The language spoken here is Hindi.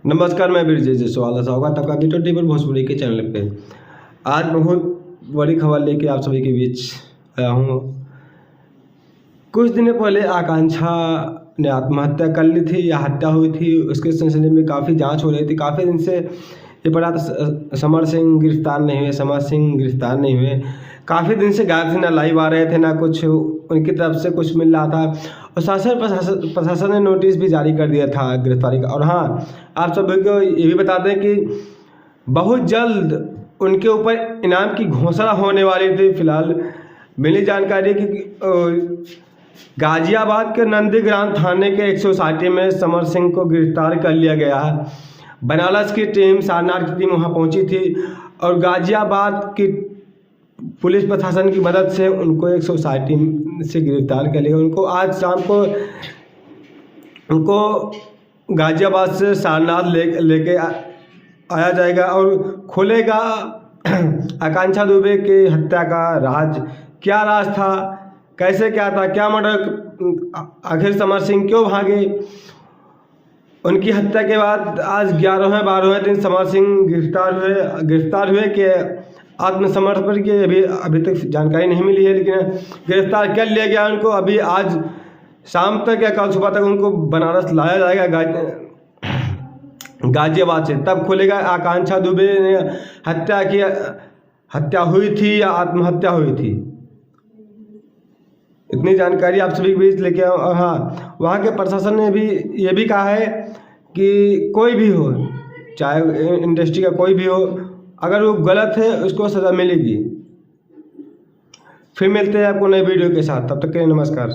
नमस्कार, मैं ब्रिजेश जसवाल स्वागत आपका B20 पर भोजपुरी के चैनल पे। आज बहुत बड़ी खबर लेके आप सभी के बीच आया हूँ। कुछ दिन पहले आकांक्षा ने आत्महत्या कर ली थी या हत्या हुई थी, उसके सिलसिले में काफ़ी जांच हो रही थी। काफ़ी दिन से ये पड़ा था समर सिंह गिरफ्तार नहीं हुए, समर सिंह गिरफ्तार नहीं हुए। काफ़ी दिन से गायब थे, ना लाइव आ रहे थे, ना कुछ उनकी तरफ से कुछ मिल रहा था। और प्रशासन ने नोटिस भी जारी कर दिया था गिरफ्तारी का। और हाँ, आप सभी को ये भी बता दें कि बहुत जल्द उनके ऊपर इनाम की घोषणा होने वाली थी। फिलहाल मिली जानकारी कि गाजियाबाद के नंदीग्राम थाने के 160 में समर सिंह को गिरफ्तार कर लिया गया है। बनारस की टीम, सारनाथ की टीम वहां पहुंची थी और गाजियाबाद की पुलिस प्रशासन की मदद से उनको 160 से गिरफ्तार कर लिया। उनको आज शाम को उनको गाजियाबाद से सारनाथ लेके आया जाएगा और खुलेगा आकांक्षा दुबे की हत्या का राज। क्या राज था, कैसे क्या था, क्या मर्डर, आखिर समर सिंह क्यों भागे। उनकी हत्या के बाद आज 11वें दिन समर सिंह गिरफ्तार हुए कि आत्मसमर्पण की अभी तक जानकारी नहीं मिली है, लेकिन गिरफ्तार कर लिया गया उनको। अभी आज शाम तक या कल सुबह तक उनको बनारस लाया जाएगा गाजियाबाद से। तब खुलेगा आकांक्षा दुबे ने हत्या हुई थी या आत्महत्या हुई थी। इतनी जानकारी आप सभी के बीच लेके आओ। और हाँ, वहाँ के प्रशासन ने भी ये भी कहा है कि कोई भी हो, चाहे इंडस्ट्री का कोई भी हो, अगर वो गलत है उसको सज़ा मिलेगी। फिर मिलते हैं आपको नए वीडियो के साथ, तब तक के लिए नमस्कार।